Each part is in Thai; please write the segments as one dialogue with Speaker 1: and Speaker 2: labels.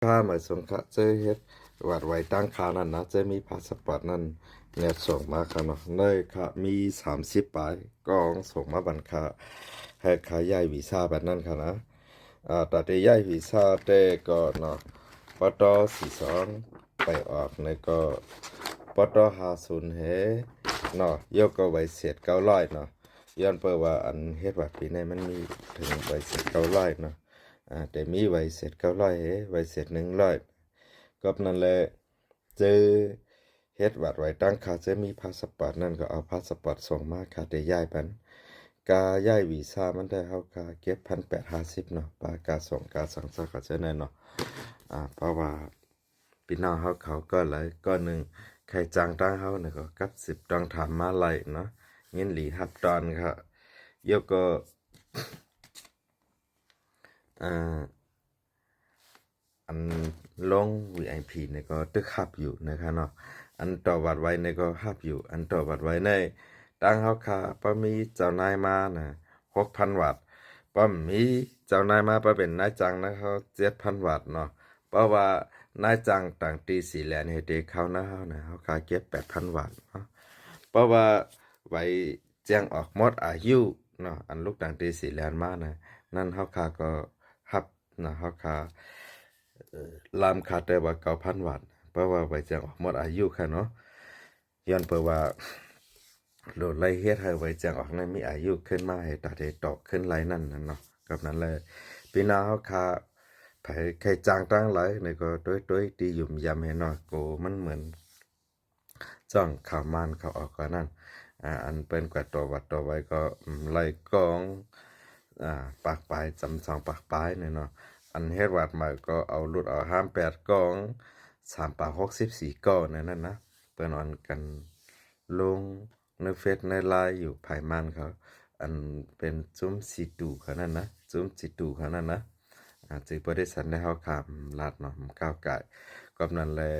Speaker 1: ข้าหมายสงค่ะเจอเฮ็ดวัดไว้ตั้งค่านั่นนะเจอมีพาสปอร์ตนั่นเนี่ยส่งมาค่ะเนาะเลยค่ะมี30 ใบก็ส่งมาบันค่ะให้ค่าย้ายวีซ่าแบบนั้นค่ะนะแต่ได้ย้ายวีซ่าแต่ก็เนาะปต42ไปออกในก็ปต50เฮเนาะยกก็ไว้เศษ900เนาะย้อนเปิดว่าอันเฮ็ดวัดปีนี้มันมีถึงไว้เศษ900เนาะ แต่มีไว้เสร็จ900ไว้เสร็จ100ก็นั่นแหละเจอเฮ็ดบัตรไว้ตั้งค่าจะมีพาสปอร์ตนั่นก็เอาพาสปอร์ตส่งมาค่ะได้ย้ายปันกาย้ายวีซ่ามันได้เฮากาเก็บ1,850เนาะปากาส่งกาสั่งซะก็จะแน่เนาะเพราะว่าพี่น้องเขาก็หลายก็หนึ่งใครจ้างตั้งเฮาเนี่ยก็กับ10ต้องถามมาไหลเนาะเงินหลีทับตอนครับยกก็ อ่าอันลง VIP เนี่ยก็ตึกหับอยู่นะครับเนาะอันต่อบัตรไว้เนี่ยก็หับอยู่อันต่อบัตรไว้ในตั้งเฮาคาป้ามีเจ้านายมานะ6,000 วัตต์ป้ามีเจ้านายมาป้าเป็นนายจ้างนะเขา7,000 วัตต์เนาะเพราะว่านายจ้างต่างตีสีแลนเฮเดเขานะเฮานะเฮาคาเก็บ8,000 วัตต์เนาะเพราะว่าไว้แจ้งออกหมดอายุเนาะอันลูกต่างตีสีแลนมานะนั่นเฮาคาก็หับนะเฮาคา ลามขาดได้ว่า9,000 วัตต์เพราะว่าไว้จะออกหมดอายุค่ะเนาะย้อนเปิดว่าโหลดไล่เฮ็ดให้ไว้จังออกนั้นมีอายุขึ้นมาให้ตัดให้ตอกขึ้นไล่นั่นน่ะเนาะกับนั้นเลยปีหน้าเฮาคาไผใครจ้างตั้งหลายนี่ก็โดยตีหยุ่มยำให้เนาะโกมันเหมือนจ้องข่าวมันเข้าออกก็นั่นอันเป็นกว่าตัววัดตัวไว้ก็ไล่กองปากปลายจำสองปากปลายเนี่ยเนาะอันเฮ็ดวัดใหม่ก็เอาหลุดเอา58 กอง3 ปาก 64 กองนั่นนะเปิ้นออนกันลงในเฟซในไลน์อยู่ภายมันเขาอันเป็นจุ้มสีตูเขานั่นนะจุ้มสีตูเขานั่นนะจึงบ่ได้สันได้เฮาคำลาดเนาะก้าวไก่ก็นั่นแหละ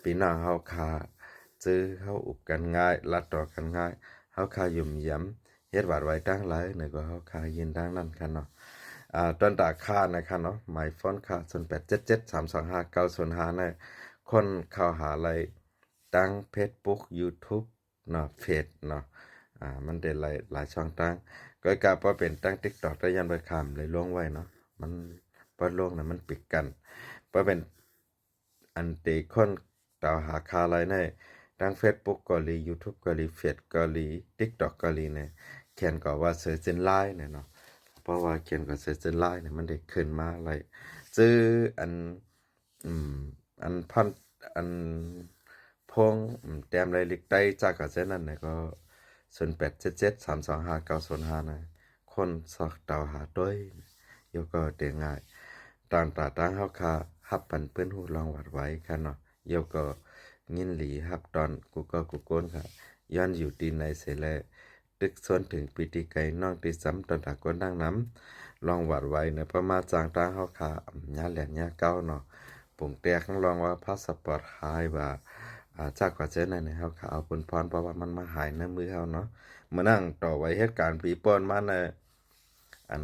Speaker 1: ปีหน้าเฮาคาซื้อเฮาอุบกันง่ายลัดต่อกันง่ายเฮาคายุ่มย้ำเฮ็ดบาดไว้ตั้งหลายนี่ก็เฮาคายินดังนั้นกันเนาะตอนตาค่านะครับเนาะหมายฟอนค่า0877325905เนี่ยคนเข้าหาอะไรตั้ง Facebook YouTube เนาะเฟซเนาะมันได้หลายช่องตั้งก็กลับว่าเป็นตั้ง TikTok ได้ยันไปคำเลยลงไว้เนาะมันเปิดโลกน่ะมันปิดกันเพราะเป็นอันตีคนกล่าวหาคาอะไรในทั้ง Facebook ก็ดี YouTube ก็ดีเฟซก็ดี TikTok ก็ดีเนี่ยเขียนก็ว่าเสือเจนไลน์เนี่ยเนาะเพราะว่าเขียนก็เสือเจนไลน์เนี่ยมันได้ขึ้นมาอะไรซื้ออันอืมอันพันอันพงแต้มไรลิกได้จากกับเส้นนั้นเนี่ยก็0877325905นะคนสอกเต่าหาด้วยยกก็เตียงง่ายต่างตาตั้งเฮาคาฮับปันเปิ้นหูลองวัดไว้ค่ะเนาะยกก็ยินหลีฮับตอนกูก็กูโกนค่ะย้อนอยู่ตีในเสแลตึกส่วนถึงปีติไก่น้องตีซ้ำตอนตากวนดังน้ำลองวัดไว้ในประมาณจางตั้งเฮาคาญาแหลนญาเก้าเนาะปุ่งแตกข้างลองว่าพาสปอร์ตหายว่าจากกว่าเจ้านั่นเฮาคาเอาปุนพรเพราะว่ามันมาหายในมือเฮาเนาะมานั่งต่อไว้เหตุการณ์ปีป้อนมาในอัน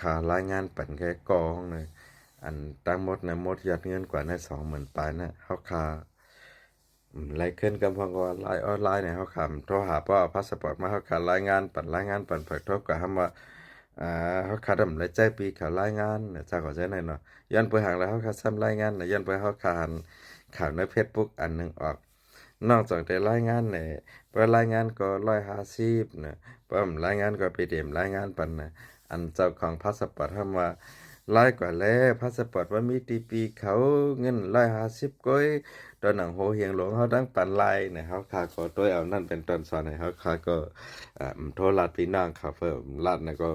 Speaker 1: ค่ารายงานปันแค่กองเลยอันตั้งหมดในหมดยอดเงินกว่าใน20,000 ปลายนะเฮาคาไล่ขึ้นกำพังว่าไลน์ออนไลน์เนี่ยเฮาคำโทรหาป้าพาสปอร์ตมาเฮาคารายงานปันเผยโทรกับคำว่าเฮาคาดำไรใจปีเขารายงานเนี่ยจากก็ใจไหนเนาะย้อนไปหางแล้วเฮาคาซ้ำรายงานน่ะย้อนไปเฮาคาหันข่าวใน Facebook อันหนึงออกนอกจากได้รายงานเนี่ยไปรายงานก็150นะป้อมรายงานก็ไปเต็มรายงานปันนะอันเจ้าของพาสปอร์ตทำว่าหลายกว่าแล้วพาสปอร์ตว่ามีตีปีเขาเงิน150ก้อยตอนหนังโหเฮียงหลวงเฮาตั้งปันลายเนี่ยเฮาคาก็ตัวเอานั่นเป็นตอนสอนให้เฮาคาก็โทรลัดพี่น้องเขาเพิ่มลัดนะก็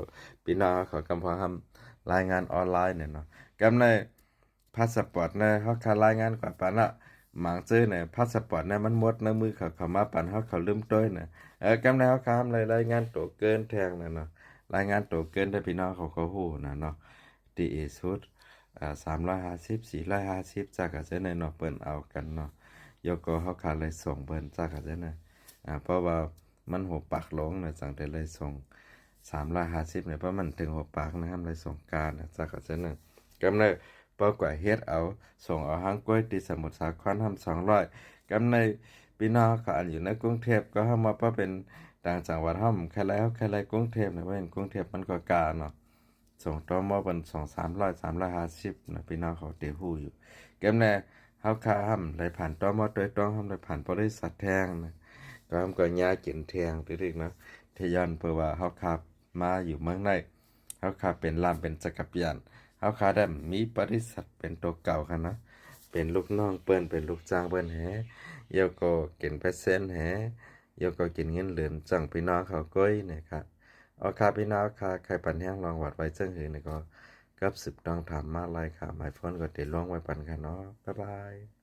Speaker 1: พี่น้องเขากำพอทำรายงานออนไลน์เนี่ยเนาะกำในพาสปอร์ตเนี่ยเฮาคารายงานกว่าปานน่ะหมางซื้อเนี่ยพาสปอร์ตเนี่ยมันหมดในมือเขามาปันเฮาเขาลืมต้อยเนี่ยกำในเฮาคามรายงานตัวเกินแทงเนี่ยเนาะรายงานตัวเกินถ้าพี่น้องเขาก็ฮู้นะเนาะดีสุด350450จากก็จะในเนาะเปิ้นเอากันเนาะยกก็เฮาคาเลยส่งเปิ้นจากก็จะนะเพราะว่ามันหัวปากหลงนะจังได้เลยส่ง350เนี่ยเพราะมันถึงหัวปากนะครับเลยส่งการนะจากก็จะนะกำใน เป้ากว่าเฮ็ดเอาส่งเอาหางกล้วยที่สมุทรสาครทำ200กำในพี่น้องเขาอันอยู่ในกรุงเทพก็เฮามาป้าเป็นต่างจังหวัดเฮาแค่แล้วแค่ไรกรุงเทพนะเว้นกรุงเทพมันก็กาเนาะส่งต่อมาเป็น200-300 350นะพี่น้องเขาเตฮู้อยู่กำในเฮาค้าห้ำไหลผ่านต่อมาโดยต้องห้ำไหลผ่านบริษัทแทงนะก็ห้ำก็ยากินแทงตึกๆนะทย้อนเพื่อว่าเฮาค้ามาอยู่เมืองในเฮาค้าเป็นลามเป็นจักรพรรดิเฮาค้าได้มีบริษัทเป็นตัวเก่าค่ะนะเป็นลูกน้องเปิ้นเป็นลูกจ้างเปิ้นแฮเดี๋ยวก็กินเปอร์เซ็นต์แฮเดี๋ยวก็กินเงินเหลือนจังพี่น้องเขาก้อยนะครับเอาค่ะพี่น้องค่ะใครปันแห้งลองวัดไว้จังหือนี่ก็กับสืบต้องถามมาไลค่ะหมายฟ้อนก็เดี๋ยวลองไว้ปันค่ะเนาะบ๊ายบาย